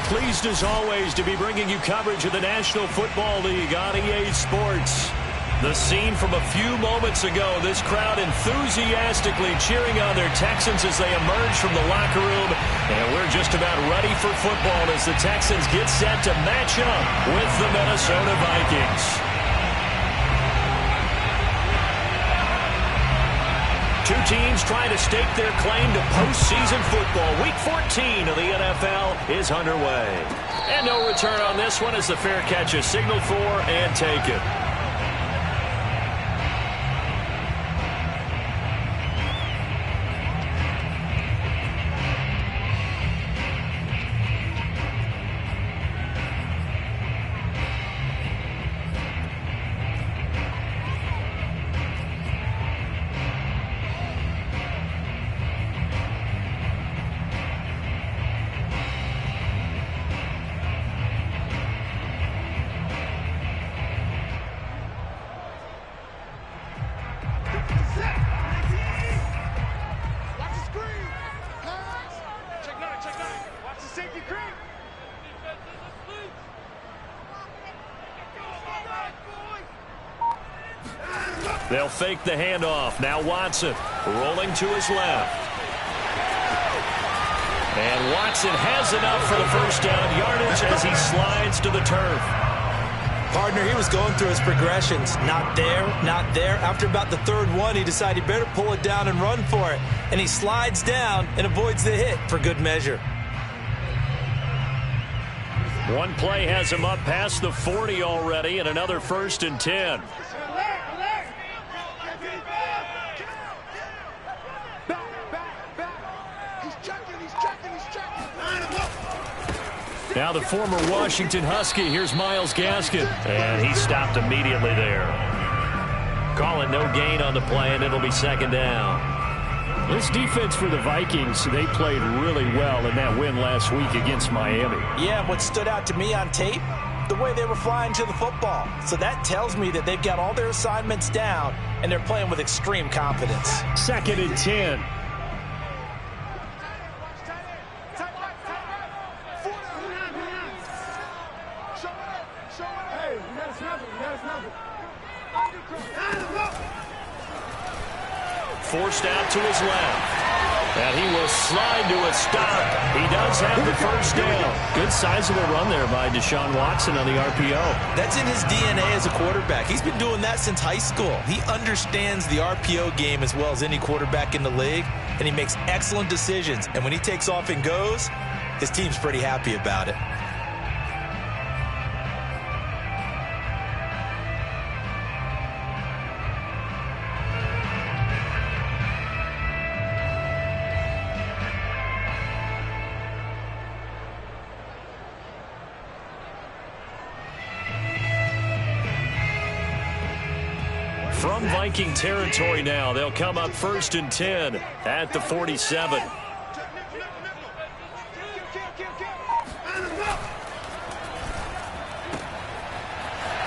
Pleased as always to be bringing you coverage of the National Football League on EA Sports. The scene from a few moments ago, this crowd enthusiastically cheering on their Texans as they emerge from the locker room. And we're just about ready for football as the Texans get set to match up with the Minnesota Vikings. Two teams trying to stake their claim to postseason football. Week 14 of the NFL is underway. And no return on this one as the fair catch is signaled for and taken. They'll fake the handoff. Now Watson rolling to his left. And Watson has enough for the first down yardage as he slides to the turf. Partner, he was going through his progressions. Not there, not there. After about the third one, he decided he better pull it down and run for it. And he slides down and avoids the hit for good measure. One play has him up past the 40 already, and another 1st and 10. Now the former Washington Husky, here's Myles Gaskin. And he stopped immediately there. Calling no gain on the play, and it'll be 2nd down. This defense for the Vikings, they played really well in that win last week against Miami. Yeah, what stood out to me on tape, the way they were flying to the football. So that tells me that they've got all their assignments down, and they're playing with extreme confidence. 2nd and 10. Forced out to his left. And he will slide to a stop. He does have the first down. Good sizable run there by Deshaun Watson on the RPO. That's in his DNA as a quarterback. He's been doing that since high school. He understands the RPO game as well as any quarterback in the league, and he makes excellent decisions. And when he takes off and goes, his team's pretty happy about it. From Viking territory now, they'll come up 1st and 10 at the 47.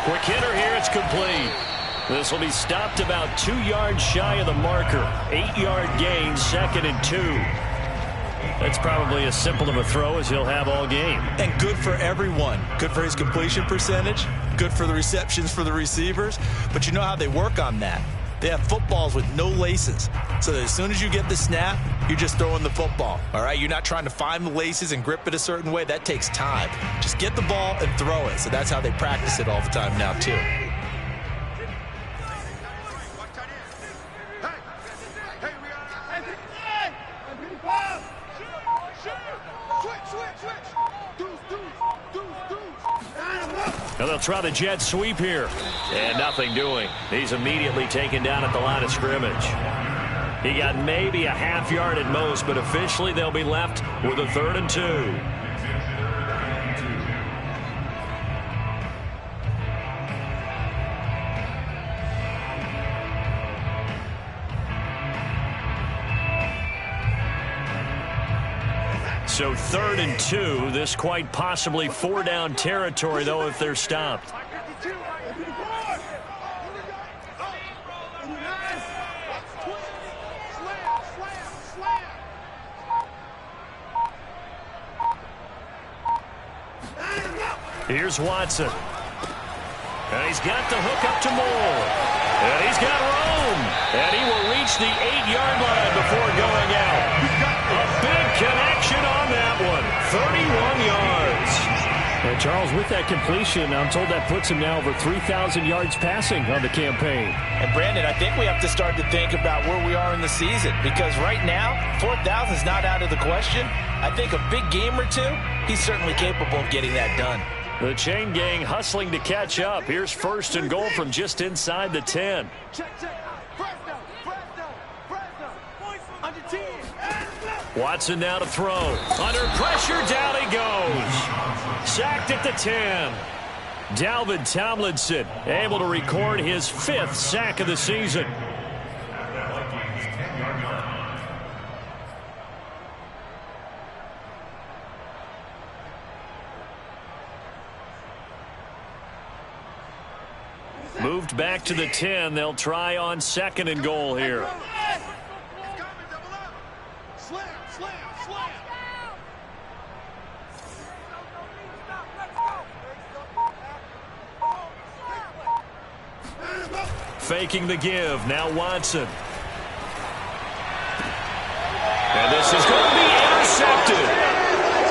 Quick hitter here, it's complete. This will be stopped about 2 yards shy of the marker. 8-yard gain, 2nd and 2. That's probably as simple of a throw as he'll have all game. And good for everyone. Good for his completion percentage. Good for the receptions for the receivers. But you know how they work on that. They have footballs with no laces. So that as soon as you get the snap, you're just throwing the football. All right? You're not trying to find the laces and grip it a certain way. That takes time. Just get the ball and throw it. So that's how they practice it all the time now, too. Now they'll try the jet sweep here. And nothing doing. He's immediately taken down at the line of scrimmage. He got maybe a half yard at most, but officially they'll be left with a 3rd and 2. So 3rd and 2, this quite possibly 4-down territory, though, if they're stopped. Here's Watson. And he's got the hook up to Moore. And he's got room. And he will reach the 8-yard line before going out. A big connection on that one. 31 yards. And Charles, with that completion, I'm told that puts him now over 3,000 yards passing on the campaign. And Brandon, I think we have to start to think about where we are in the season, because right now, 4,000 is not out of the question. I think a big game or two, he's certainly capable of getting that done. The chain gang hustling to catch up. Here's 1st and goal from just inside the 10. Watson now to throw. Under pressure, down he goes. Sacked at the 10. Dalvin Tomlinson able to record his 5th sack of the season. Moved back to the 10. They'll try on 2nd and goal here. Faking the give. Now Watson. And this is going to be intercepted.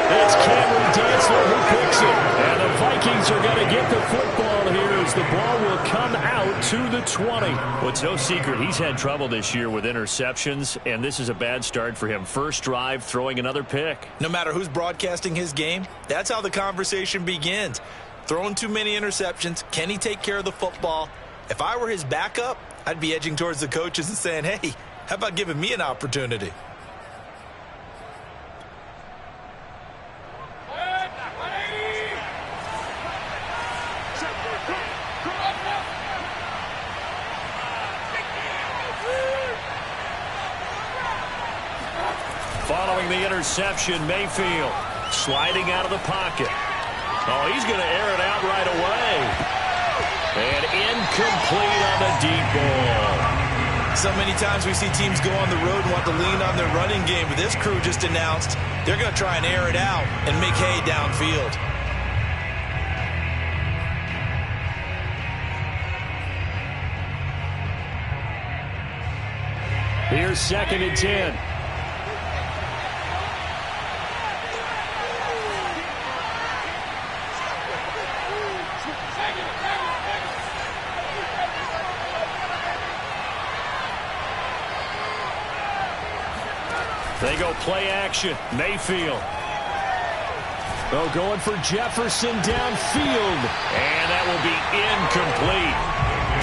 It's Cameron Dantzler who picks it. And the Vikings are going to get the football here as the ball will come out to the 20. Well, it's no secret he's had trouble this year with interceptions, and this is a bad start for him. First drive, throwing another pick. No matter who's broadcasting his game, that's how the conversation begins. Throwing too many interceptions. Can he take care of the football? If I were his backup, I'd be edging towards the coaches and saying, hey, how about giving me an opportunity? throwing the interception. Mayfield sliding out of the pocket. Oh, he's going to air it out right away. And incomplete on the deep ball. So many times we see teams go on the road and want to lean on their running game, but this crew just announced they're going to try and air it out and make hay downfield. Here's 2nd and 10. They go play action. Mayfield. Oh, going for Jefferson downfield. And that will be incomplete.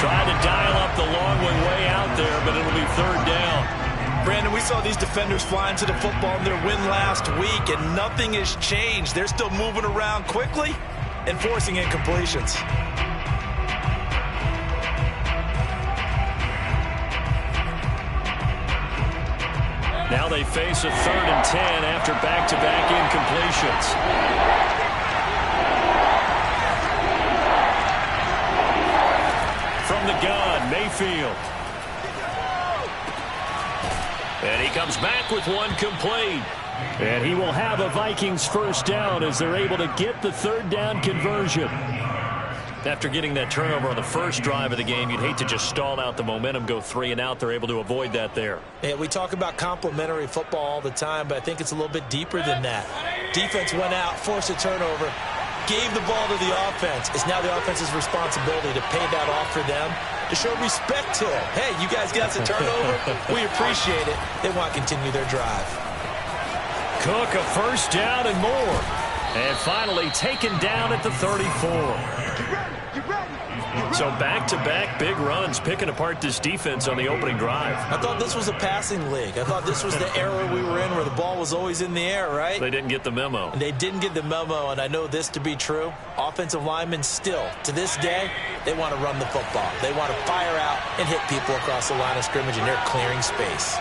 Trying to dial up the long way out there, but it'll be 3rd down. Brandon, we saw these defenders flying to the football in their win last week, and nothing has changed. They're still moving around quickly and forcing incompletions. Now they face a 3rd and 10 after back-to-back incompletions. From the gun, Mayfield. And he comes back with one complete. And he will have a Vikings 1st down as they're able to get the 3rd down conversion. After getting that turnover on the first drive of the game, you'd hate to just stall out the momentum, go 3 and out. They're able to avoid that there. Yeah, we talk about complementary football all the time, but I think it's a little bit deeper than that. Defense went out, forced a turnover, gave the ball to the offense. It's now the offense's responsibility to pay that off for them, to show respect to it. Hey, you guys got the turnover. We appreciate it. They want to continue their drive. Cook, a 1st down and more. And finally taken down at the 34. So back-to-back big runs, picking apart this defense on the opening drive. I thought this was a passing league. I thought this was the era we were in where the ball was always in the air, right? They didn't get the memo. And they didn't get the memo, and I know this to be true. Offensive linemen still, to this day, they want to run the football. They want to fire out and hit people across the line of scrimmage, and they're clearing space.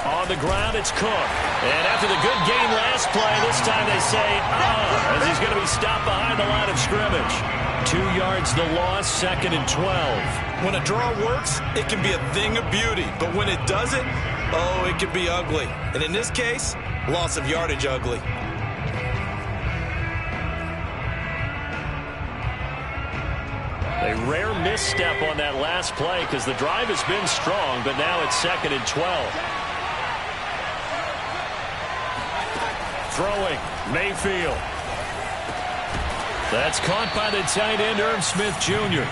On the ground, it's Cook. And after the good game last play, this time they say, as he's going to be stopped behind the line of scrimmage. 2 yards the loss, 2nd and 12. When a draw works, it can be a thing of beauty. But when it doesn't, oh, it can be ugly. And in this case, loss of yardage ugly. A rare misstep on that last play because the drive has been strong, but now it's 2nd and 12. Throwing, Mayfield. That's caught by the tight end, Irv Smith Jr.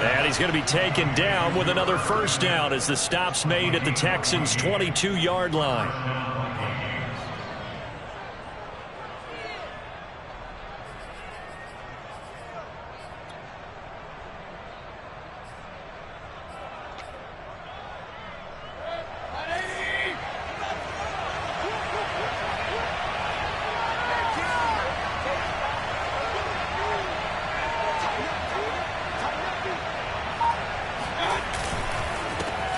And he's going to be taken down with another 1st down as the stop's made at the Texans' 22-yard line.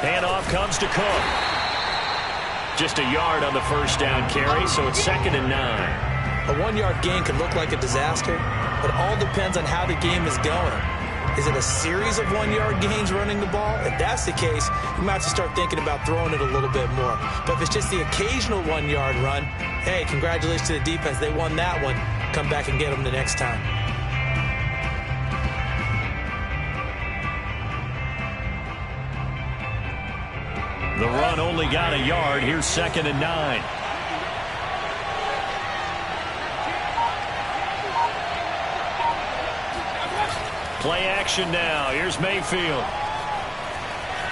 Handoff comes to Cook. Just a yard on the 1st down carry, so it's 2nd and 9. A 1-yard gain can look like a disaster, but it all depends on how the game is going. Is it a series of 1-yard gains running the ball? If that's the case, you might have to start thinking about throwing it a little bit more. But if it's just the occasional 1-yard run, hey, congratulations to the defense. They won that one. Come back and get them the next time. The run only got a yard. Here's 2nd and 9. Play action now. Here's Mayfield.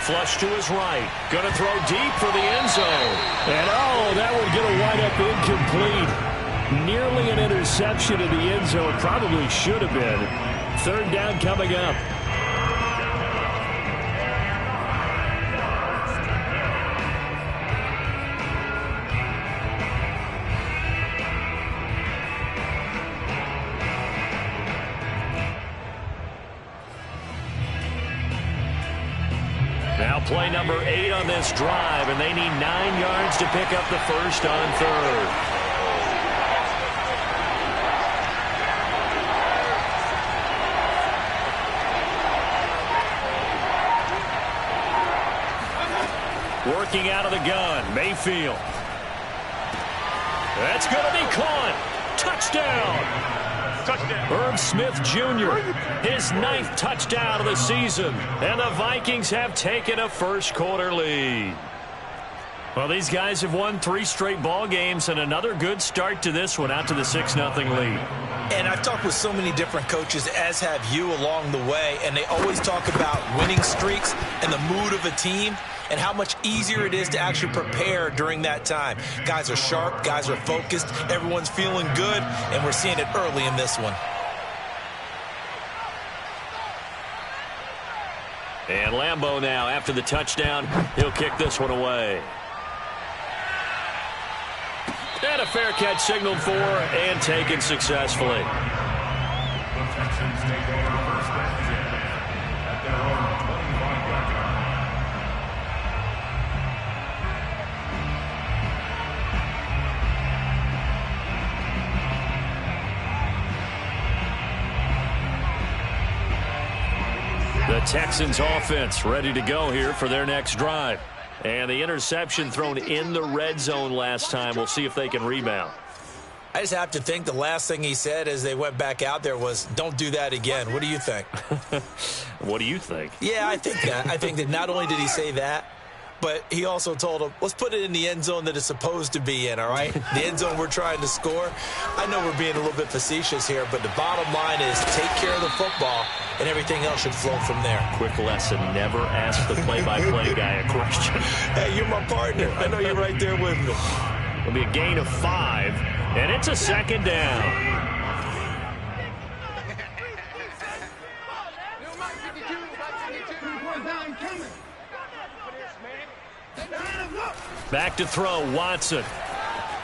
Flush to his right. Going to throw deep for the end zone. And, that would get a wind up incomplete. Nearly an interception in the end zone. Probably should have been. 3rd down coming up. Now play number 8 on this drive, and they need 9 yards to pick up the first on third. Working out of the gun, Mayfield. That's going to be caught. Touchdown. Irv Smith Jr., his 9th touchdown of the season. And the Vikings have taken a first-quarter lead. Well, these guys have won 3 straight ball games, and another good start to this one, out to the 6-0 lead. And I've talked with so many different coaches, as have you, along the way, and they always talk about winning streaks and the mood of a team and how much easier it is to actually prepare during that time. Guys are sharp, guys are focused, everyone's feeling good, and we're seeing it early in this one. And Lambeau now, after the touchdown, he'll kick this one away. And a fair catch signaled for and taken successfully. The Texans take over first down at their own 25-yard line. The Texans offense ready to go here for their next drive. And the interception thrown in the red zone last time. We'll see if they can rebound. I just have to think the last thing he said as they went back out there was, don't do that again. What do you think? What do you think? Yeah, I think that. I think that not only did he say that, but he also told him, let's put it in the end zone that it's supposed to be in, all right? The end zone we're trying to score. I know we're being a little bit facetious here, but the bottom line is take care of the football, and everything else should flow from there. Quick lesson, never ask the play-by-play guy a question. Hey, you're my partner. I know you're right there with me. It'll be a gain of 5, and it's a 2nd down. Back to throw, Watson.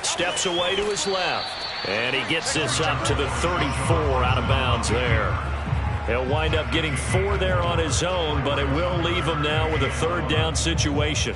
Steps away to his left. And he gets this up to the 34, out of bounds there. He'll wind up getting 4 there on his own, but it will leave him now with a 3rd down situation.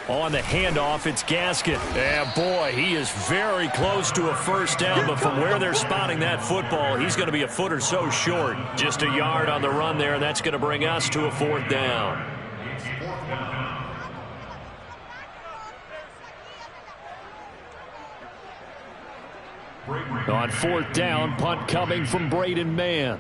On the handoff, it's Gaskin. And boy, he is very close to a 1st down, but from where they're spotting that football, he's going to be a foot or so short. Just a yard on the run there, and that's going to bring us to a 4th down. On 4th down, punt coming from Braden Mann.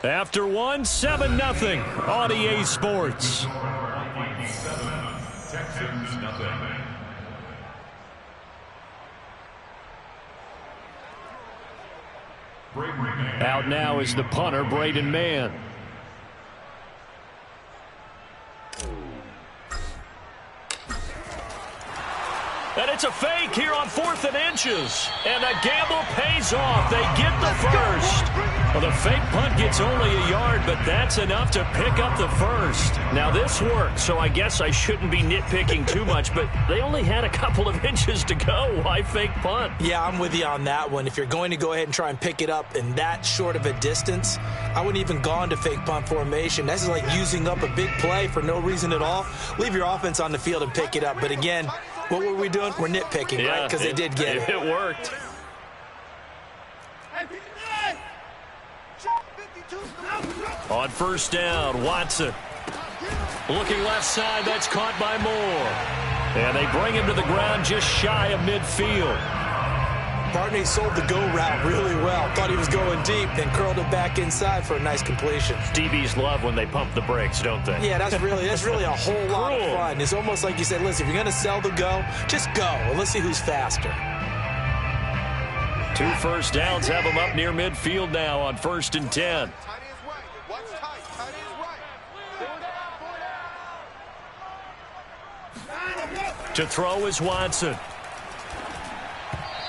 After 7-0 on EA Sports. Texans nothing. Out now is the punter, Braden Mann. And it's a fake here on 4th and inches. And the gamble pays off. They get the first. Well, the fake punt gets only a yard, but that's enough to pick up the first. Now, this worked, so I guess I shouldn't be nitpicking too much, but they only had a couple of inches to go. Why fake punt? Yeah, I'm with you on that one. If you're going to go ahead and try and pick it up in that short of a distance, I wouldn't even gone to fake punt formation. This is like using up a big play for no reason at all. Leave your offense on the field and pick it up. But again, what were we doing? We're nitpicking, right? Because they did get it. It worked. On 1st down, Watson. Looking left side, that's caught by Moore. And they bring him to the ground just shy of midfield. Barney sold the go route really well. Thought he was going deep, then curled it back inside for a nice completion. DBs love when they pump the brakes, don't they? Yeah, that's really a whole lot of fun. It's almost like you said, listen, if you're going to sell the go, just go. And let's see who's faster. 2 first downs have them up near midfield now on 1st and 10. To throw is Watson.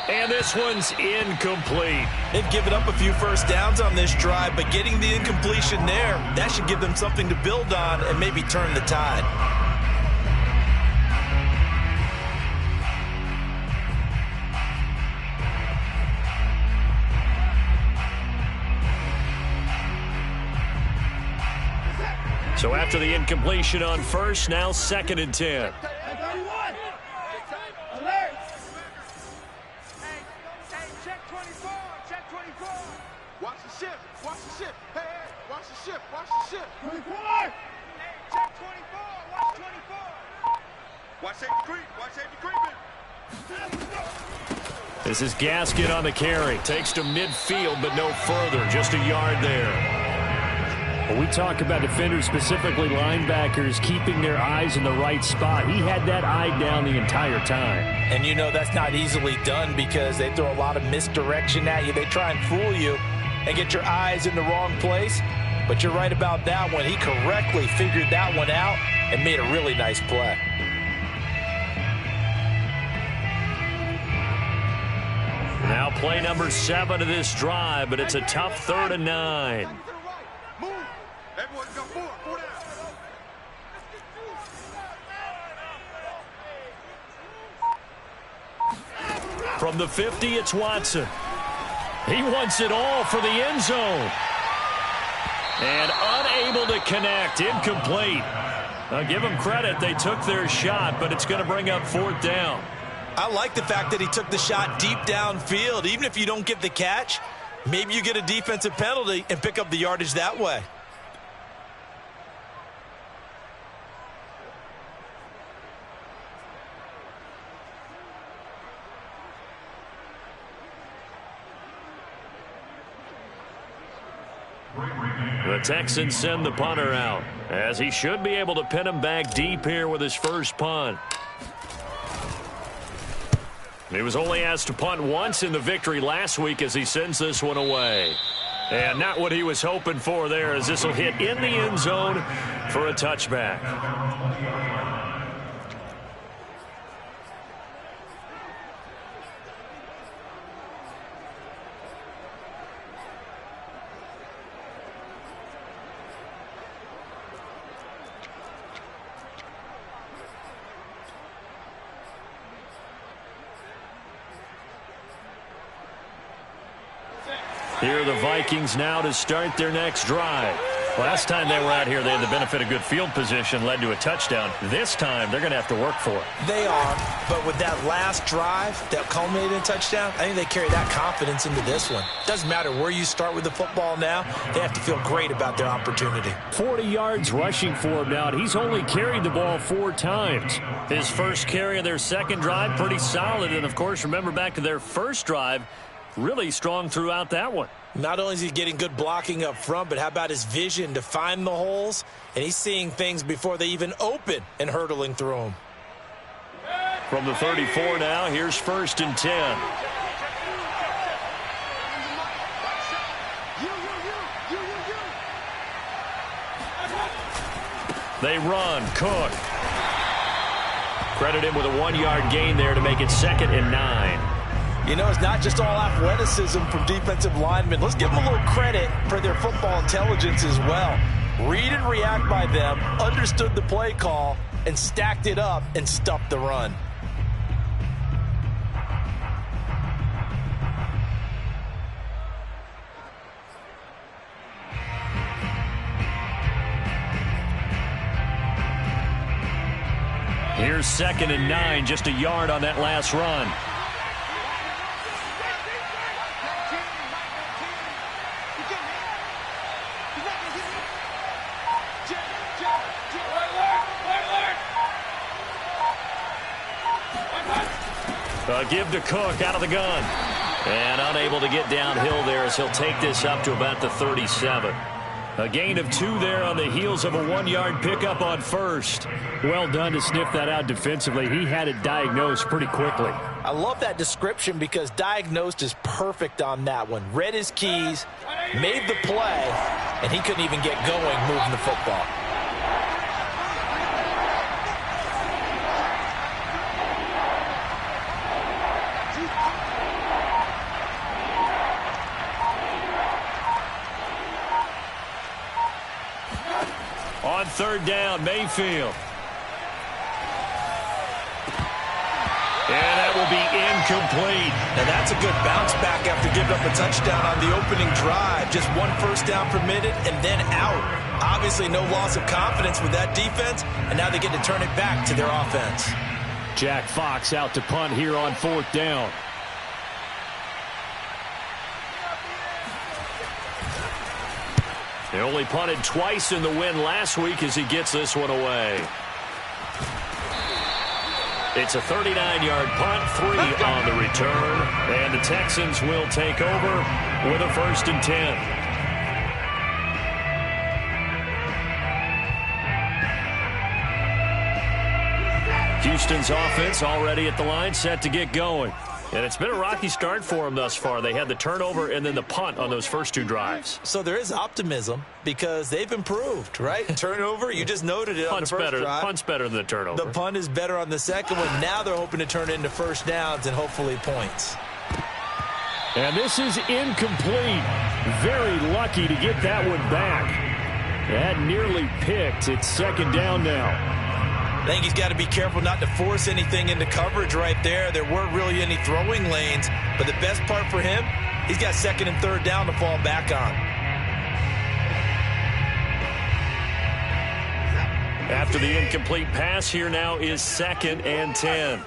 And this one's incomplete. They've given up a few first downs on this drive, but getting the incompletion there, that should give them something to build on and maybe turn the tide. So after the incompletion on first, now 2nd and 10. Watch the ship. Watch the ship. Hey, watch the ship. Watch the ship. 24. Hey, check 24. Watch 24. Watch safety creep. Watch safety creeping. This is Gaskin on the carry. Takes to midfield, but no further. Just a yard there. When we talk about defenders, specifically linebackers, keeping their eyes in the right spot, he had that eye down the entire time. And you know that's not easily done because they throw a lot of misdirection at you. They try and fool you and get your eyes in the wrong place. But you're right about that one. He correctly figured that one out and made a really nice play. Now play number 7 of this drive, but it's a tough 3rd and 9. Move. Everyone's got 4. 4 down. From the 50, it's Watson. He wants it all for the end zone. And unable to connect. Incomplete. I'll give them credit. They took their shot, but it's going to bring up 4th down. I like the fact that he took the shot deep downfield. Even if you don't get the catch, maybe you get a defensive penalty and pick up the yardage that way. The Texans send the punter out, as he should be able to pin him back deep here with his first punt. He was only asked to punt once in the victory last week as he sends this one away. And not what he was hoping for there, as this will hit in the end zone for a touchback. Here are the Vikings now to start their next drive. Last time they were out here, they had the benefit of good field position, led to a touchdown. This time, they're going to have to work for it. They are, but with that last drive that culminated in a touchdown, I think they carry that confidence into this one. Doesn't matter where you start with the football now, they have to feel great about their opportunity. 40 yards rushing for him now, and he's only carried the ball 4 times. His first carry of their second drive, pretty solid. And, of course, remember back to their first drive, really strong throughout that one. Not only is he getting good blocking up front, but how about his vision to find the holes? And he's seeing things before they even open and hurdling through them. From the 34 now, here's 1st and 10. They run. Cook. Credit him with a 1-yard gain there to make it 2nd and 9. You know, it's not just all athleticism from defensive linemen. Let's give them a little credit for their football intelligence as well. Read and react by them, understood the play call, and stacked it up and stuffed the run. Here's 2nd and 9, just a yard on that last run. Give to Cook out of the gun. And unable to get downhill there as he'll take this up to about the 37. A gain of 2 there on the heels of a 1-yard pickup on first. Well done to sniff that out defensively. He had it diagnosed pretty quickly. I love that description because diagnosed is perfect on that one. Read his keys, made the play, and he couldn't even get going moving the football. on third down, Mayfield. And that will be incomplete. Now that's a good bounce back after giving up a touchdown on the opening drive. Just 1 first down permitted and then out. Obviously no loss of confidence with that defense, and now they get to turn it back to their offense. Jack Fox out to punt here on fourth down. They only punted twice in the win last week as he gets this one away. It's a 39-yard punt, 3 on the return, and the Texans will take over with a 1st and 10. Houston's offense already at the line, set to get going. And it's been a rocky start for them thus far. They had the turnover and then the punt on those first 2 drives. So there is optimism because they've improved, right? Turnover, you just noted it on the first drive. Punt's better than the turnover. The punt is better on the second one. Now they're hoping to turn it into first downs and hopefully points. And this is incomplete. Very lucky to get that one back. That nearly picked. It's 2nd down now. I think he's got to be careful not to force anything into coverage right there. There weren't really any throwing lanes, but the best part for him, he's got 2nd and 3rd down to fall back on. After the incomplete pass, here now is 2nd and 10.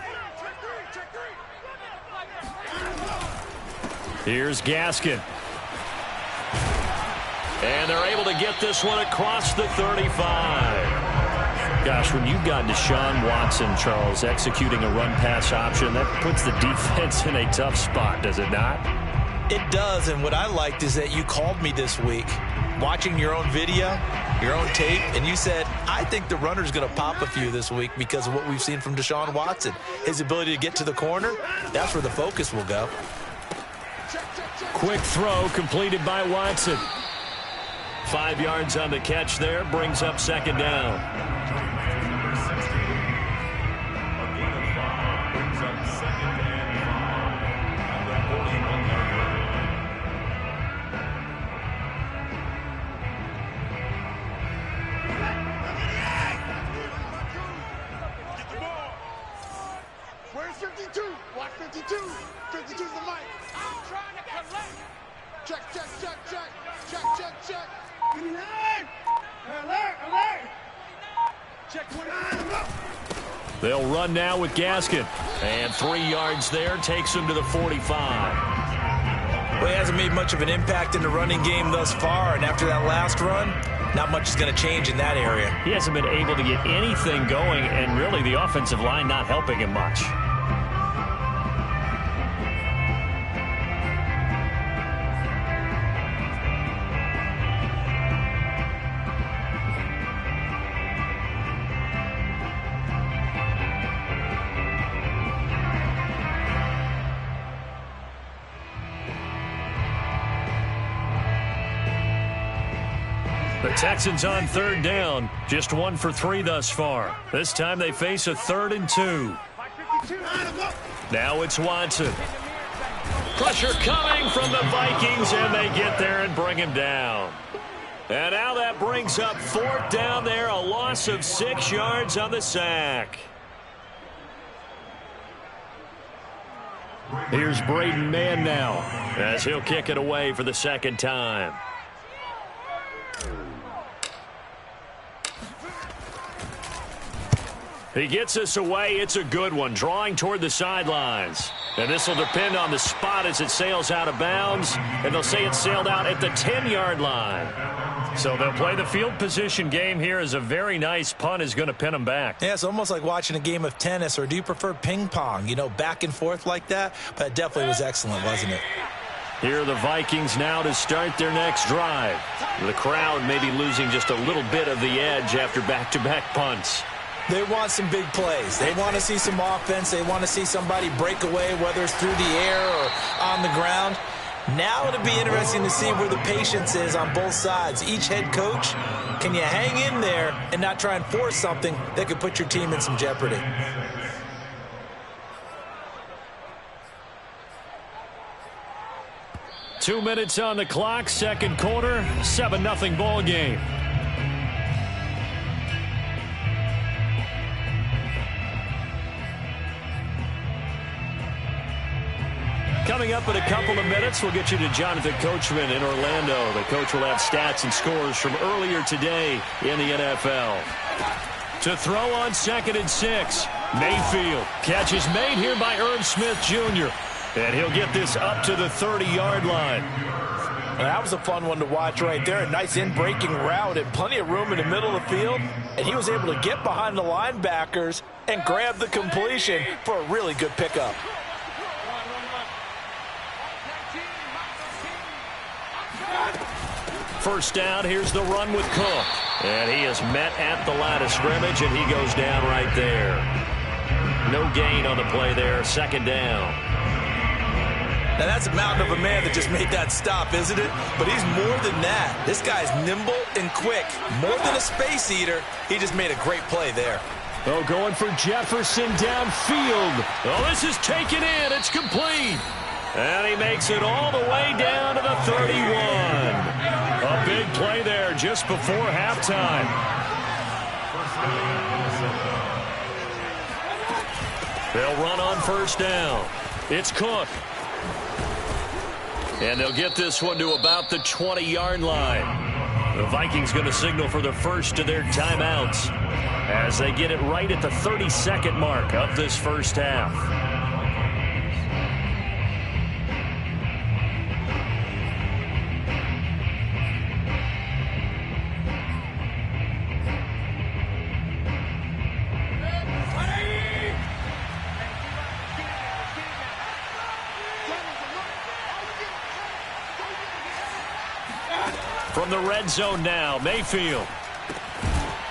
Here's Gaskin. And they're able to get this one across the 35. Gosh, when you've got Deshaun Watson, Charles, executing a run-pass option, that puts the defense in a tough spot, does it not? It does, and what I liked is that you called me this week, watching your own video, your own tape, and you said, I think the runner's going to pop a few this week because of what we've seen from Deshaun Watson. His ability to get to the corner, that's where the focus will go. Quick throw completed by Watson. 5 yards on the catch there, brings up 2nd down. Where's 52? Watch 52. 52's the mic. I'm trying to collect. Check. Alert. Check 29. They'll run now with Gaskin. And 3 yards there takes him to the 45. Well, he hasn't made much of an impact in the running game thus far, and after that last run, not much is going to change in that area. He hasn't been able to get anything going, and really the offensive line not helping him much. The Texans on 3rd down, just 1 for 3 thus far. This time they face a 3rd and 2. Now it's Watson. Pressure coming from the Vikings, and they get there and bring him down. And now that brings up 4th down there, a loss of 6 yards on the sack. Here's Braden Mann now, as he'll kick it away for the 2nd time. He gets us away. It's a good one, drawing toward the sidelines. And this will depend on the spot as it sails out of bounds. And they'll say it sailed out at the 10-yard line. So they'll play the field position game here as a very nice punt is going to pin them back. Yeah, it's almost like watching a game of tennis, or do you prefer ping pong? You know, back and forth like that? But it definitely was excellent, wasn't it? Here are the Vikings now to start their next drive. The crowd may be losing just a little bit of the edge after back-to-back punts. They want some big plays. They want to see some offense. They want to see somebody break away, whether it's through the air or on the ground. Now it'll be interesting to see where the patience is on both sides. Each head coach, can you hang in there and not try and force something that could put your team in some jeopardy? Two minutes on the clock, second quarter, 7-0 ball game. Coming up in a couple of minutes, we'll get you to Jonathan Coachman in Orlando. The coach will have stats and scores from earlier today in the NFL. To throw on 2nd and 6. Mayfield. Catch is made here by Irv Smith Jr. And he'll get this up to the 30-yard line. That was a fun one to watch right there. A nice in-breaking route and plenty of room in the middle of the field. And he was able to get behind the linebackers and grab the completion for a really good pickup. First down, here's the run with Cook. And he is met at the line of scrimmage, and he goes down right there. No gain on the play there, 2nd down. Now, that's a mountain of a man that just made that stop, isn't it? But he's more than that. This guy's nimble and quick. More than a space eater, he just made a great play there. Oh, going for Jefferson downfield. Oh, this is taken in. It's complete. And he makes it all the way down to the 31. A big play there just before halftime. They'll run on 1st down. It's Cook. And they'll get this one to about the 20-yard line. The Vikings going to signal for the first of their timeouts as they get it right at the 30-second mark of this first half. From the red zone now, Mayfield.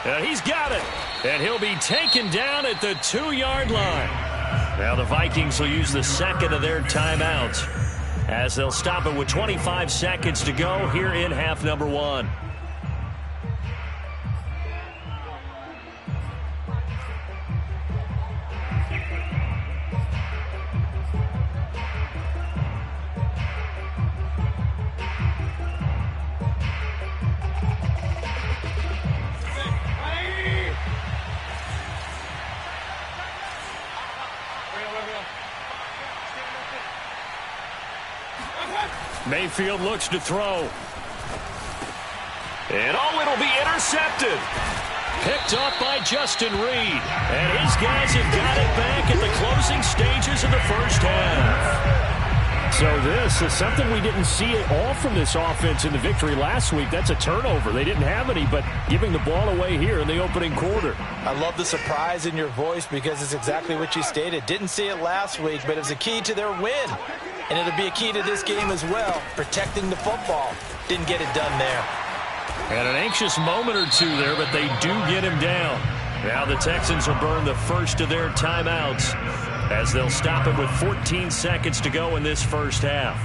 And he's got it. And he'll be taken down at the 2-yard line. Now the Vikings will use the 2nd of their timeouts as they'll stop it with 25 seconds to go here in half number 1. Mayfield looks to throw. And oh, it'll be intercepted. Picked up by Justin Reed. And his guys have got it back at the closing stages of the first half. So this is something we didn't see at all from this offense in the victory last week. That's a turnover. They didn't have any, but giving the ball away here in the opening quarter. I love the surprise in your voice because it's exactly what you stated. Didn't see it last week, but it's a key to their win. And it'll be a key to this game as well, protecting the football. Didn't get it done there. And an anxious moment or two there, but they do get him down. Now the Texans will burn the first of their timeouts as they'll stop it with 14 seconds to go in this first half.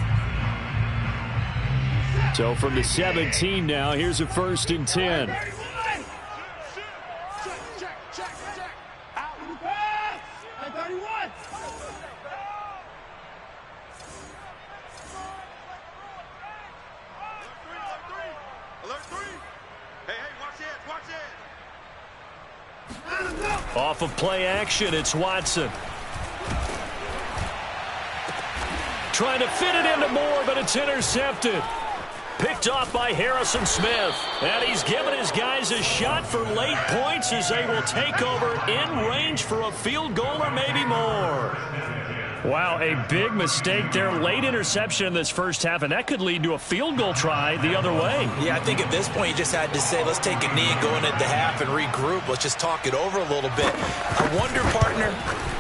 So from the 17 now, here's a 1st and 10. Off of play action, it's Watson. Trying to fit it into Moore, but it's intercepted. Picked off by Harrison Smith. And he's given his guys a shot for late points as they will take over in range for a field goal or maybe more. Wow, a big mistake there. Late interception in this first half, and that could lead to a field goal try the other way. Yeah, I think at this point you just had to say, let's take a knee and go into the half and regroup. Let's just talk it over a little bit. I wonder, partner,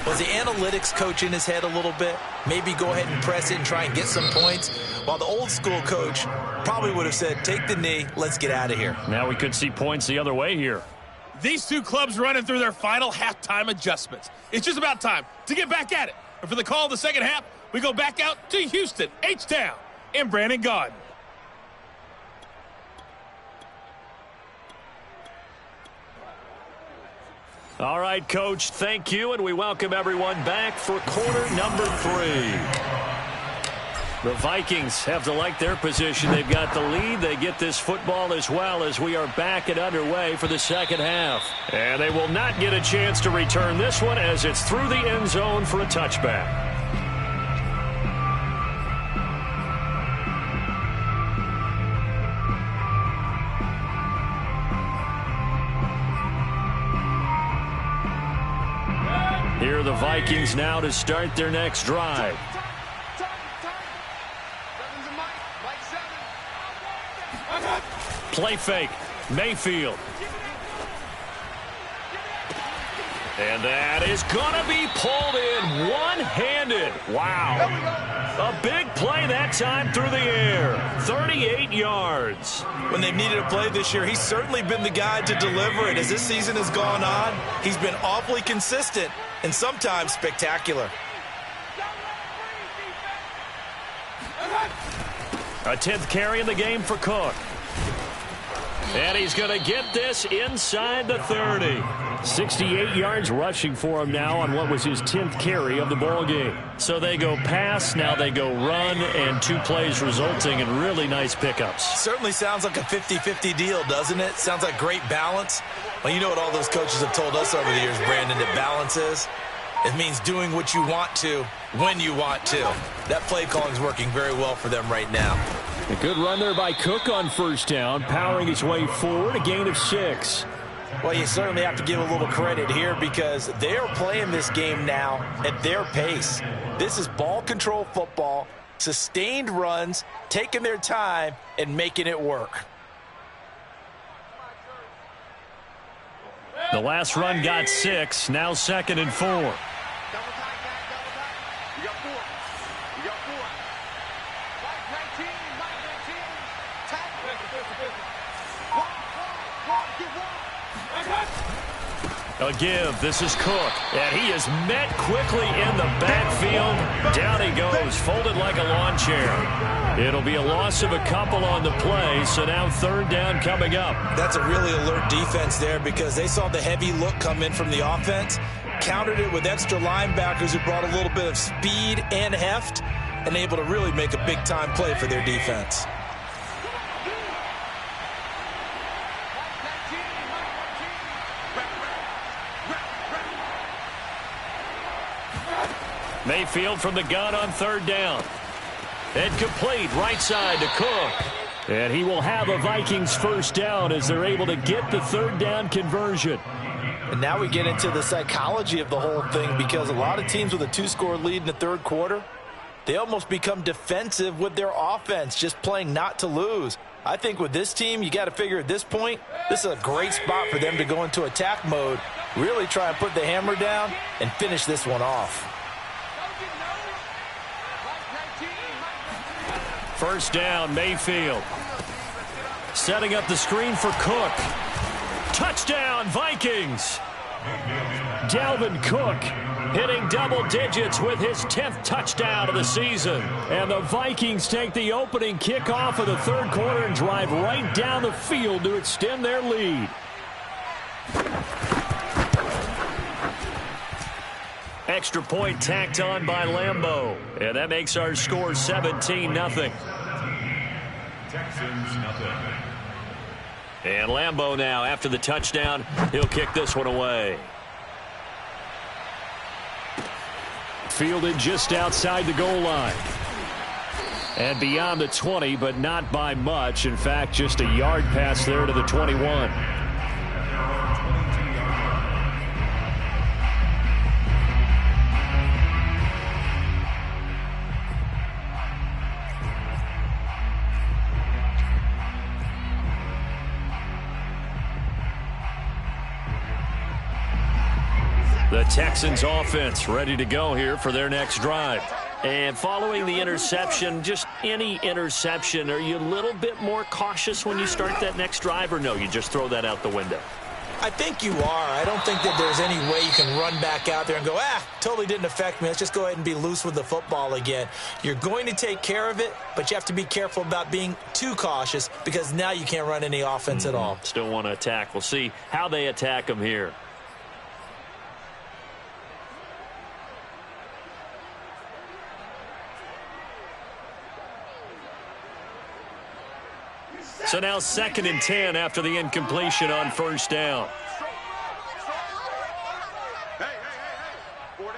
was the analytics coach in his head a little bit? Maybe go ahead and press it and try and get some points? While the old school coach probably would have said, take the knee, let's get out of here. Now we could see points the other way here. These two clubs running through their final halftime adjustments. It's just about time to get back at it. And for the call of the second half, we go back out to Houston, H-Town, in Brandon Garden. All right, Coach, thank you, and we welcome everyone back for quarter number 3. The Vikings have to like their position. They've got the lead. They get this football as well as we are back and underway for the second half. And they will not get a chance to return this one as it's through the end zone for a touchback. Here are the Vikings now to start their next drive. Play fake. Mayfield. And that is going to be pulled in one-handed. Wow. A big play that time through the air. 38 yards. When they've needed a play this year, he's certainly been the guy to deliver it. As this season has gone on, he's been awfully consistent and sometimes spectacular. A 10th carry in the game for Cook. And he's going to get this inside the 30. 68 yards rushing for him now on what was his 10th carry of the ball game. So they go pass, now they go run, and 2 plays resulting in really nice pickups. Certainly sounds like a 50-50 deal, doesn't it? Sounds like great balance. Well, you know what all those coaches have told us over the years, Brandon, that balance is? It means doing what you want to when you want to. That play calling is working very well for them right now. A good run there by Cook on first down, powering his way forward, a gain of 6. Well, you certainly have to give a little credit here because they are playing this game now at their pace. This is ball control football, sustained runs, taking their time, and making it work. The last run got 6, now 2nd and 4. A give. This is Cook. And he is met quickly in the backfield. Down he goes, folded like a lawn chair. It'll be a loss of a couple on the play, so now 3rd down coming up. That's a really alert defense there because they saw the heavy look come in from the offense, countered it with extra linebackers who brought a little bit of speed and heft, and able to really make a big-time play for their defense. Mayfield from the gun on 3rd down. And complete right side to Cook. And he will have a Vikings first down as they're able to get the 3rd down conversion. And now we get into the psychology of the whole thing because a lot of teams with a 2-score lead in the 3rd quarter, they almost become defensive with their offense, just playing not to lose. I think with this team, you got to figure at this point, this is a great spot for them to go into attack mode, really try and put the hammer down and finish this one off. First down, Mayfield. Setting up the screen for Cook. Touchdown, Vikings. Dalvin Cook hitting double digits with his 10th touchdown of the season. And the Vikings take the opening kickoff of the 3rd quarter and drive right down the field to extend their lead. Extra point tacked on by Lambeau. And that makes our score 17-0. Texans, nothing. And Lambeau now, after the touchdown, he'll kick this one away. Fielded just outside the goal line. And beyond the 20, but not by much. In fact, just a yard pass there to the 21. The Texans offense ready to go here for their next drive. And following the interception, just any interception, are you a little bit more cautious when you start that next drive, or no, you just throw that out the window? I think you are. I don't think that there's any way you can run back out there and go, totally didn't affect me. Let's just go ahead and be loose with the football again. You're going to take care of it, but you have to be careful about being too cautious because now you can't run any offense at all. Still want to attack. We'll see how they attack them here. So now 2nd and 10 after the incompletion on first down. Hey. 4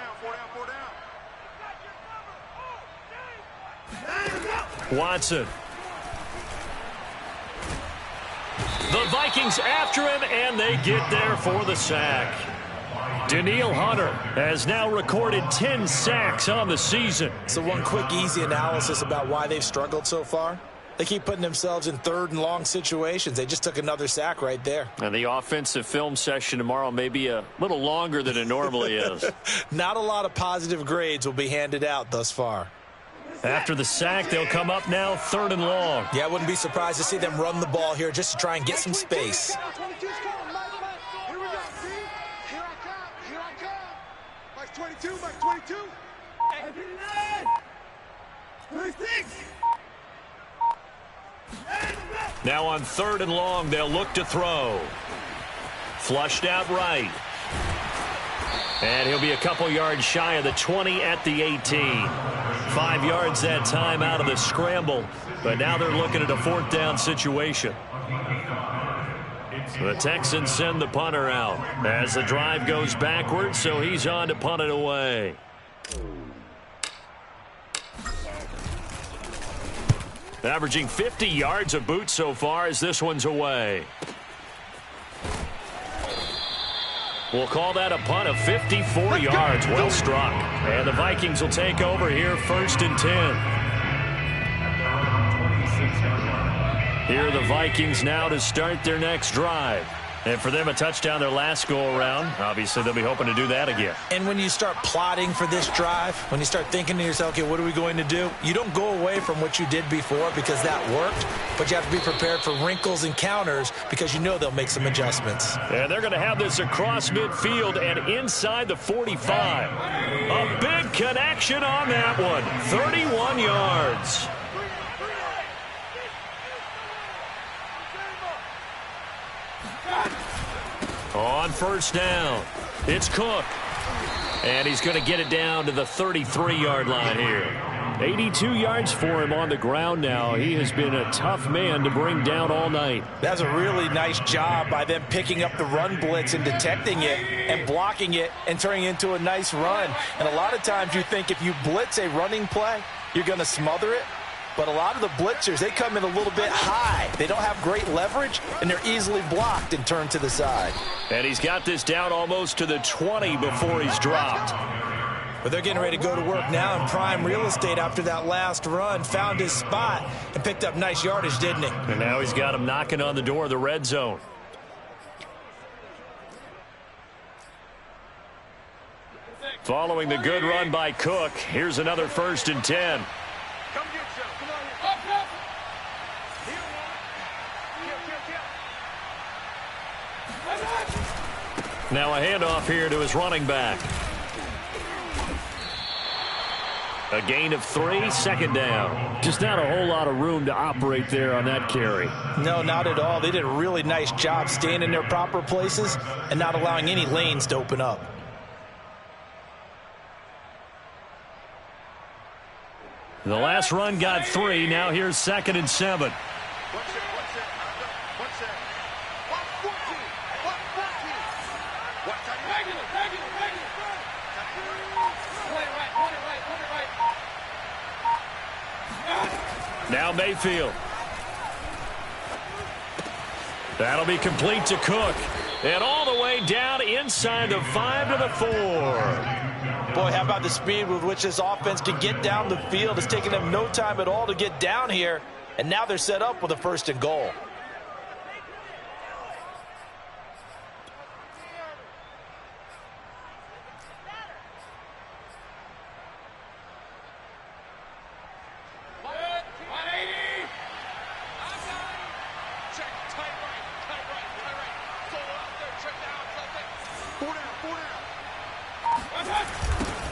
down. Watson. The Vikings after him, and they get there for the sack. Danielle Hunter has now recorded 10 sacks on the season. So one quick, easy analysis about why they've struggled so far. They keep putting themselves in third and long situations. They just took another sack right there. And the offensive film session tomorrow may be a little longer than it normally is. Not a lot of positive grades will be handed out thus far. After the sack, they'll come up now 3rd and long. Yeah, I wouldn't be surprised to see them run the ball here just to try and get some space. Here I come. Mike 22, Mike 22. 26. Now on 3rd and long, they'll look to throw. Flushed out right. And he'll be a couple yards shy of the 20 at the 18. 5 yards that time out of the scramble. But now they're looking at a 4th down situation. The Texans send the punter out as the drive goes backwards, so he's on to punt it away. Averaging 50 yards a boot so far as this one's away. We'll call that a punt of 54 yards. Well struck. And the Vikings will take over here 1st and 10. Here are the Vikings now to start their next drive. And for them, a touchdown their last go-around. Obviously, they'll be hoping to do that again. And when you start plotting for this drive, when you start thinking to yourself, okay, what are we going to do? You don't go away from what you did before because that worked, but you have to be prepared for wrinkles and counters because you know they'll make some adjustments. And they're going to have this across midfield and inside the 45. A big connection on that one. 31 yards. On 1st down, it's Cook. And he's going to get it down to the 33-yard line here. 82 yards for him on the ground now. He has been a tough man to bring down all night. That's a really nice job by them picking up the run blitz and detecting it and blocking it and turning it into a nice run. And a lot of times you think if you blitz a running play, you're going to smother it. But a lot of the blitzers, they come in a little bit high. They don't have great leverage, and they're easily blocked and turned to the side. And he's got this down almost to the 20 before he's dropped. But they're getting ready to go to work now in prime real estate after that last run. Found his spot and picked up nice yardage, didn't he? And now he's got him knocking on the door of the red zone. Following the good run by Cook, here's another 1st and 10. Come get some. Come on. Now a handoff here to his running back. A gain of 3, 2nd down. Just not a whole lot of room to operate there on that carry. No, not at all. They did a really nice job staying in their proper places and not allowing any lanes to open up. The last run got 3. Now here's 2nd and 7. One set. Watch 14. Watch 14. Watch out. Regular. Right. Now Mayfield. That'll be complete to Cook. And all the way down inside the 5 to the 4. Boy, how about the speed with which this offense can get down the field? It's taken them no time at all to get down here, and now they're set up with a 1st and goal.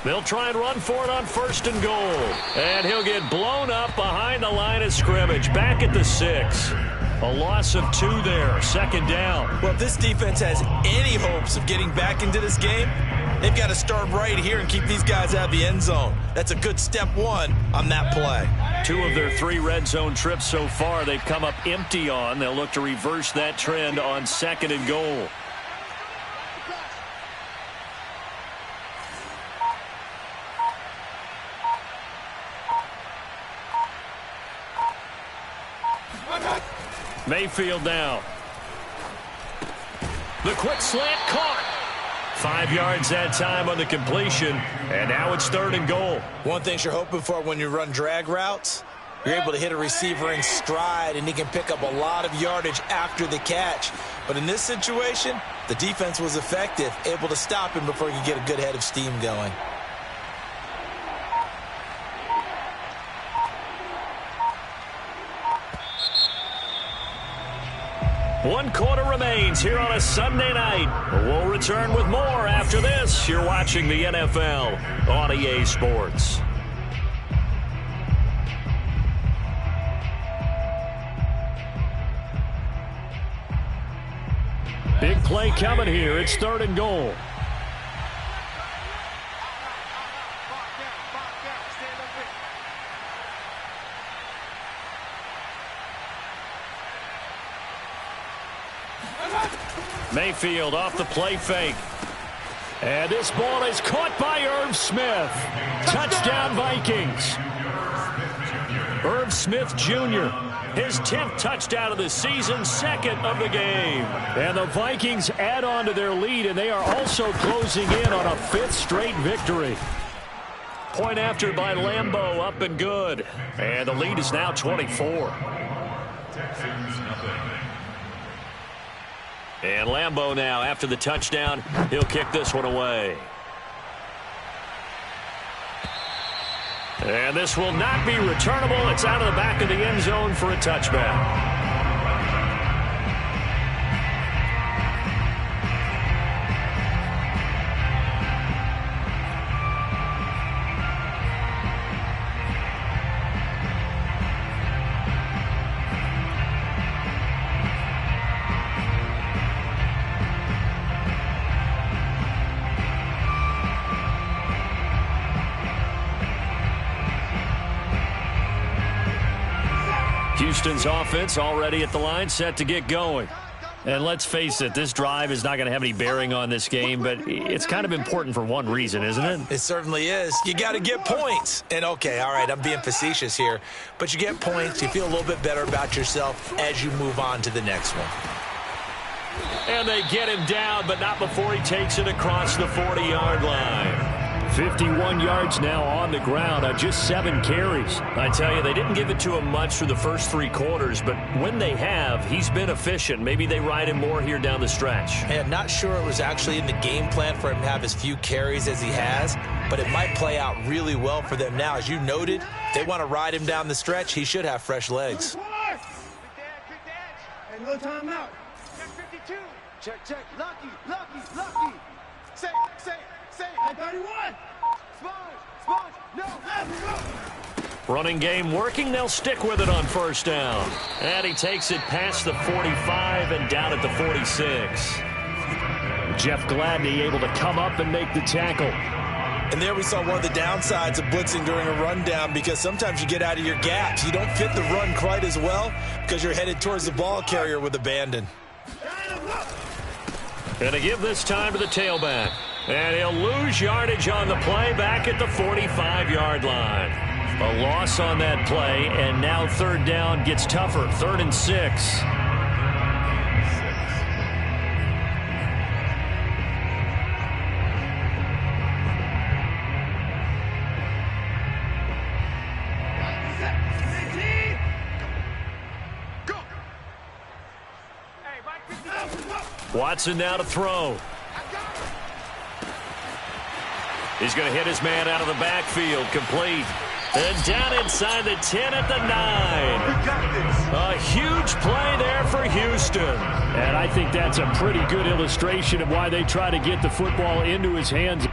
They'll try and run for it on 1st and goal. And he'll get blown up behind the line of scrimmage. Back at the 6. A loss of 2 there. 2nd down. Well, if this defense has any hopes of getting back into this game, they've got to start right here and keep these guys out of the end zone. That's a good step 1 on that play. 2 of their 3 red zone trips so far they've come up empty on. They'll look to reverse that trend on 2nd and goal. Mayfield now. The quick slant caught. 5 yards that time on the completion, and now it's 3rd and goal. One thing you're hoping for when you run drag routes, you're able to hit a receiver in stride, and he can pick up a lot of yardage after the catch. But in this situation, the defense was effective, able to stop him before he could get a good head of steam going. One quarter remains here on a Sunday night. We'll return with more after this. You're watching the NFL on EA Sports. Big play coming here. It's 3rd and goal. Mayfield off the play fake. And this ball is caught by Irv Smith. Touchdown, Vikings. Irv Smith Jr., his 10th touchdown of the season, 2nd of the game. And the Vikings add on to their lead, and they are also closing in on a 5th straight victory. Point after by Lambeau, up and good. And the lead is now 24. And Lambeau now, after the touchdown, he'll kick this one away. And this will not be returnable. It's out of the back of the end zone for a touchback. Houston's offense already at the line, set to get going. And let's face it, this drive is not going to have any bearing on this game, but it's kind of important for one reason, isn't it? It certainly is. You got to get points. And, okay, all right, I'm being facetious here, but you get points, you feel a little bit better about yourself as you move on to the next one. And they get him down, but not before he takes it across the 40-yard line. 51 yards now on the ground on just 7 carries. I tell you, they didn't give it to him much through the first 3 quarters, but when they have, he's been efficient. Maybe they ride him more here down the stretch. Man, not sure it was actually in the game plan for him to have as few carries as he has, but it might play out really well for them now. As you noted, they want to ride him down the stretch. He should have fresh legs. Hey, no timeout. Check 52. Check. Lucky. Say. Hey, 31. Sponge. No. Running game working. They'll stick with it on first down. And he takes it past the 45 and down at the 46. Jeff Gladney able to come up and make the tackle. And there we saw one of the downsides of blitzing during a rundown, because sometimes you get out of your gaps. You don't fit the run quite as well because you're headed towards the ball carrier with abandon. And to give this time to the tailback. And he'll lose yardage on the play back at the 45-yard line. A loss on that play, and now 3rd down gets tougher. 3rd and 6. Watson now to throw. He's going to hit his man out of the backfield, complete. And down inside the 10 at the 9. A huge play there for Houston. And I think that's a pretty good illustration of why they try to get the football into his hands.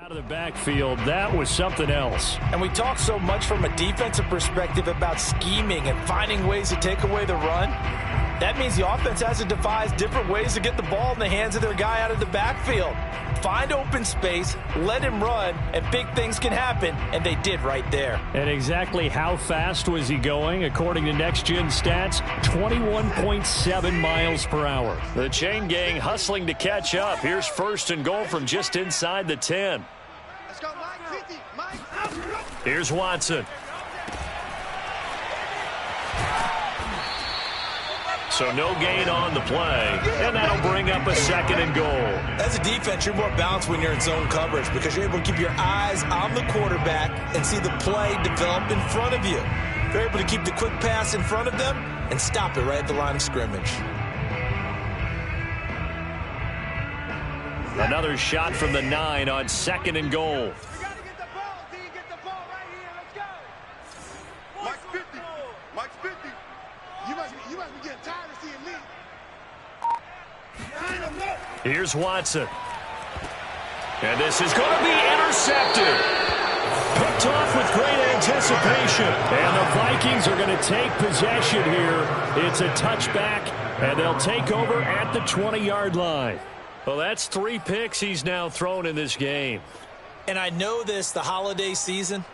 Out of the backfield, that was something else. And we talk so much from a defensive perspective about scheming and finding ways to take away the run. That means the offense has to devise different ways to get the ball in the hands of their guy out of the backfield. Find open space, let him run, and big things can happen, and they did right there. And exactly how fast was he going? According to Next Gen Stats, 21.7 miles per hour. The chain gang hustling to catch up. Here's first and goal from just inside the 10. Let's go, Mike. 50. Mike. Here's Watson. So no gain on the play, and that'll bring up a second and goal. As a defense, you're more balanced when you're in zone coverage because you're able to keep your eyes on the quarterback and see the play develop in front of you. You're able to keep the quick pass in front of them and stop it right at the line of scrimmage. Another shot from the 9 on second and goal. We got to get the ball, D. Get the ball right here. Let's go. Mike's 50. Mike's 50. You must be getting tired of seeing me. Here's Watson. And this is going to be intercepted. Picked off with great anticipation. And the Vikings are going to take possession here. It's a touchback, and they'll take over at the 20-yard line. Well, that's 3 picks he's now thrown in this game. And I know this, the holiday season,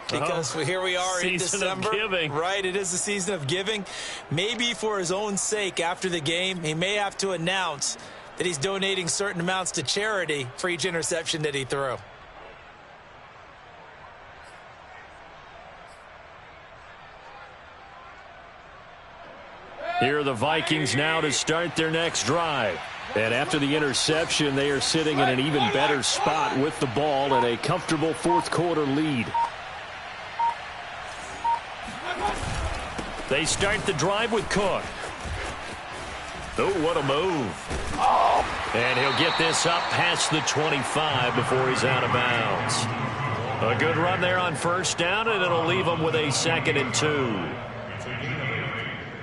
because here we are in December. Season of giving. Right, it is the season of giving. Maybe for his own sake after the game, he may have to announce that he's donating certain amounts to charity for each interception that he threw. Here are the Vikings now to start their next drive. And after the interception, they are sitting in an even better spot with the ball and a comfortable fourth-quarter lead. They start the drive with Cook. Oh, what a move. And he'll get this up past the 25 before he's out of bounds. A good run there on first down, and it'll leave him with a 2nd and 2.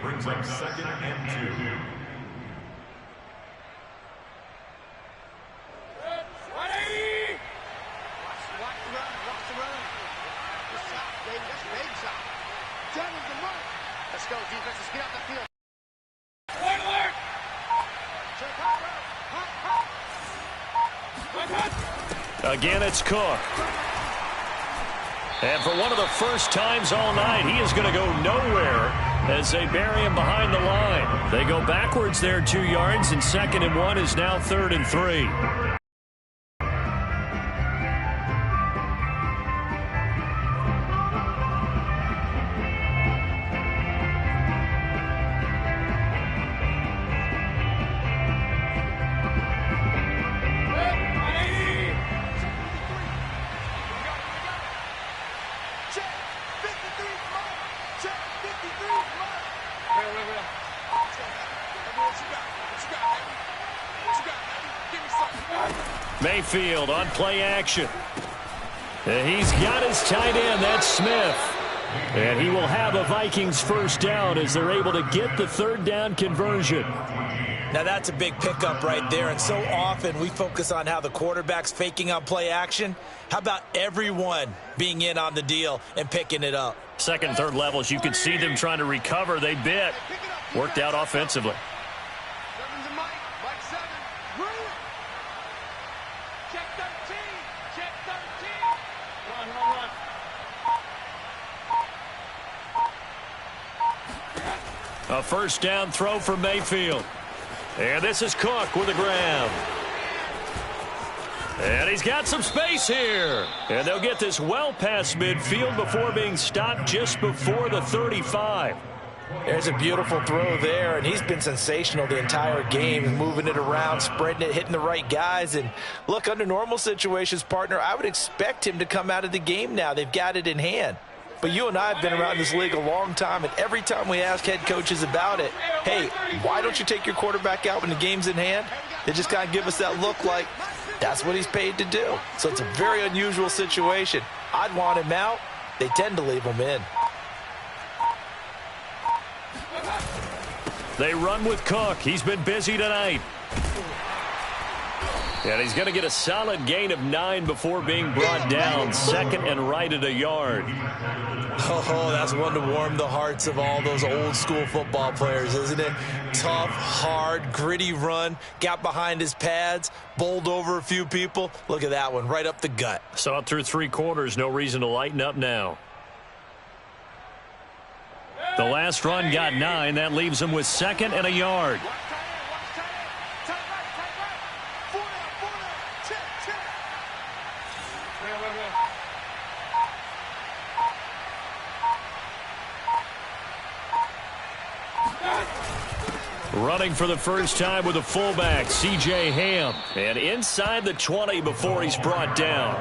Brings up 2nd and 2. Let's go, defense. Let's get out the field. Again, it's Cook. And for one of the first times all night, he is going to go nowhere as they bury him behind the line. They go backwards there 2 yards, and 2nd and 1 is now 3rd and 3. Mayfield on play action. And he's got his tight end. That's Smith. And he will have a Vikings first down as they're able to get the 3rd down conversion. Now that's a big pickup right there, and so often we focus on how the quarterback's faking on play action. How about everyone being in on the deal and picking it up? 2nd, 3rd levels, you can see them trying to recover. They bit. Worked out offensively. A first down throw for Mayfield. And this is Cook with a grab. And he's got some space here. And they'll get this well past midfield before being stopped just before the 35. There's a beautiful throw there, and he's been sensational the entire game, moving it around, spreading it, hitting the right guys. And look, under normal situations, partner, I would expect him to come out of the game now. They've got it in hand. But you and I have been around this league a long time, and every time we ask head coaches about it, hey, why don't you take your quarterback out when the game's in hand? They just kind of give us that look like that's what he's paid to do. So it's a very unusual situation. I'd want him out. They tend to leave him in. They run with Cook. He's been busy tonight. And he's going to get a solid gain of 9 before being brought down. 2nd and right at a yard. Oh, that's one to warm the hearts of all those old school football players, isn't it? Tough, hard, gritty run. Got behind his pads, bowled over a few people. Look at that one, right up the gut. Saw it through 3 quarters. No reason to lighten up now. The last run got 9. That leaves him with 2nd and a yard. Running for the first time with a fullback, C.J. Ham. And inside the 20 before he's brought down.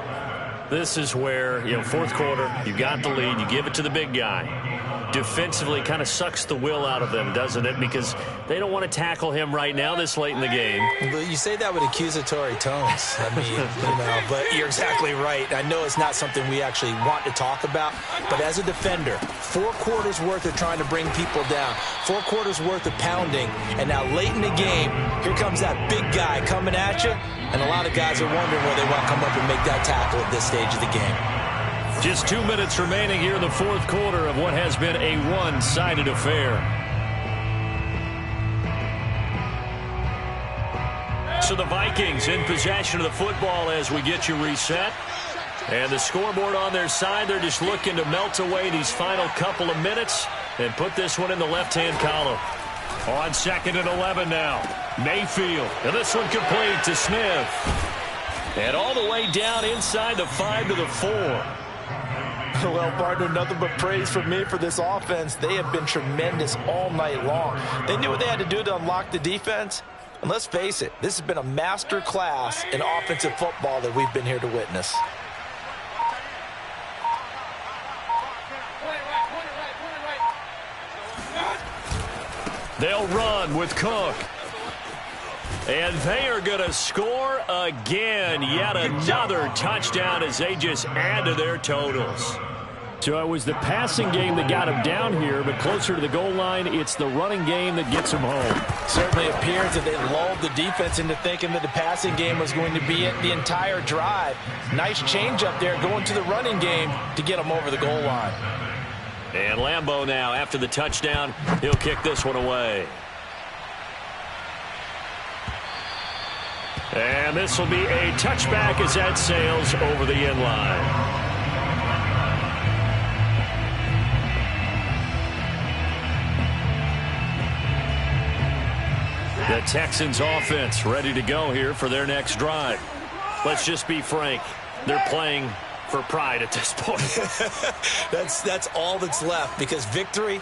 This is where, 4th quarter, you got the lead, you give it to the big guy. Defensively kind of sucks the will out of them, doesn't it? Because they don't want to tackle him right now this late in the game. But you say that with accusatory tones. I mean, but you're exactly right. I know it's not something we actually want to talk about, but as a defender, 4 quarters worth of trying to bring people down, 4 quarters worth of pounding, and now late in the game, here comes that big guy coming at you, and a lot of guys are wondering where they want to come up and make that tackle at this stage of the game. Just 2 minutes remaining here in the 4th quarter of what has been a one-sided affair. So the Vikings in possession of the football as we get you reset. And the scoreboard on their side, they're just looking to melt away these final couple of minutes and put this one in the left-hand column. On 2nd and 11 now. Mayfield. And this one complete to Smith. And all the way down inside the 5 to the 4. Well, partner, nothing but praise from me for this offense. They have been tremendous all night long. They knew what they had to do to unlock the defense. And let's face it, this has been a master class in offensive football that we've been here to witness. They'll run with Cook. And they are going to score again. Yet another touchdown as they just add to their totals. So it was the passing game that got him down here, but closer to the goal line, it's the running game that gets him home. Certainly appears that they lulled the defense into thinking that the passing game was going to be it the entire drive. Nice change up there going to the running game to get them over the goal line. And Lambeau now, after the touchdown, he'll kick this one away. And this will be a touchback as that sails over the end line. The Texans offense ready to go here for their next drive. Let's just be frank. They're playing for pride at this point. That's all that's left, because victory,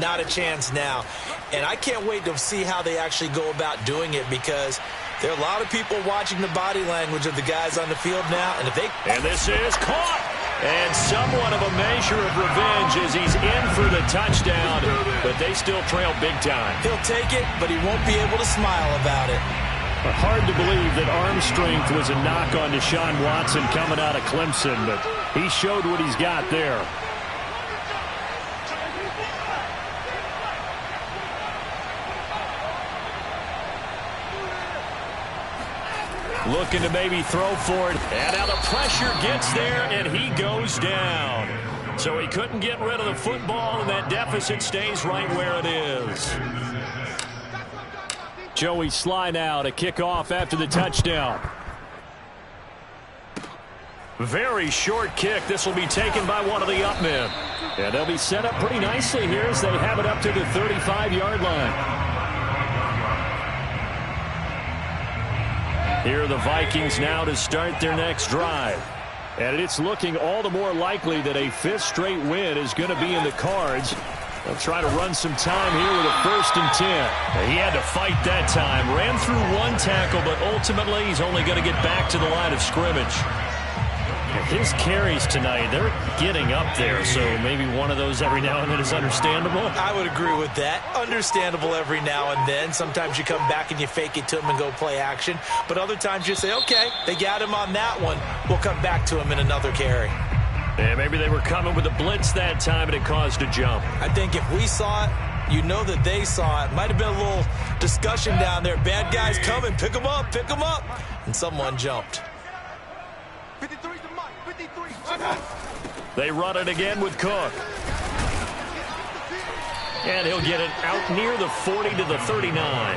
not a chance now. And I can't wait to see how they actually go about doing it, because there are a lot of people watching the body language of the guys on the field now. And this is caught. And somewhat of a measure of revenge as he's in for the touchdown, but they still trail big time. He'll take it, but he won't be able to smile about it. Hard to believe that arm strength was a knock on Deshaun Watson coming out of Clemson, but he showed what he's got there. Looking to maybe throw for it. And now the pressure gets there, and he goes down. So he couldn't get rid of the football, and that deficit stays right where it is. Joey Sly now to kick off after the touchdown. Very short kick. This will be taken by one of the up men. And they'll be set up pretty nicely here as they have it up to the 35-yard line. Here are the Vikings now to start their next drive. And it's looking all the more likely that a 5th straight win is going to be in the cards. They'll try to run some time here with a 1st and 10. He had to fight that time. Ran through one tackle, but ultimately he's only going to get back to the line of scrimmage. His carries tonight, they're getting up there, so maybe one of those every now and then is understandable. I would agree with that. Understandable every now and then. Sometimes you come back and you fake it to him and go play action. But other times you say, okay, they got him on that one. We'll come back to him in another carry. And maybe they were coming with a blitz that time and it caused a jump. I think if we saw it, you know that they saw it. Might have been a little discussion down there. Bad guys coming. Pick them up. Pick them up. and someone jumped. 53 to Mike. 53. They run it again with Cook. And he'll get it out near the 40 to the 39.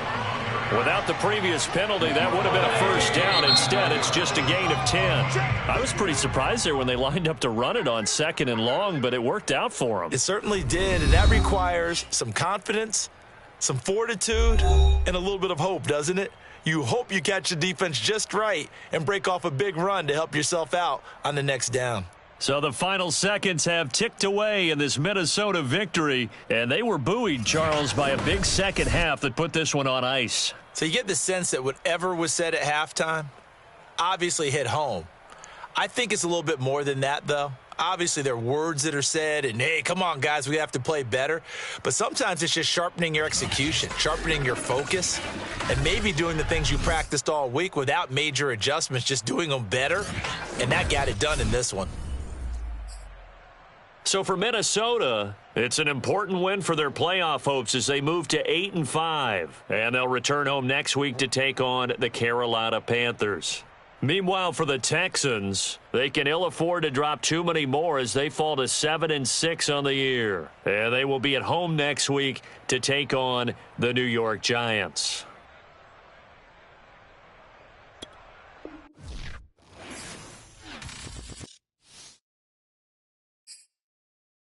Without the previous penalty, that would have been a first down. Instead, it's just a gain of 10. I was pretty surprised there when they lined up to run it on 2nd and long, but it worked out for them. It certainly did, and that requires some confidence, some fortitude, and a little bit of hope, doesn't it? You hope you catch the defense just right and break off a big run to help yourself out on the next down. So the final seconds have ticked away in this Minnesota victory, and they were buoyed, Charles, by a big second half that put this one on ice. So you get the sense that whatever was said at halftime obviously hit home. I think it's a little bit more than that, though. Obviously, there are words that are said, and, hey, come on, guys, we have to play better. But sometimes it's just sharpening your execution, sharpening your focus, and maybe doing the things you practiced all week without major adjustments, just doing them better. And that got it done in this one. So for Minnesota, it's an important win for their playoff hopes as they move to 8-5. And they'll return home next week to take on the Carolina Panthers. Meanwhile, for the Texans, they can ill afford to drop too many more as they fall to 7-6 on the year. And they will be at home next week to take on the New York Giants.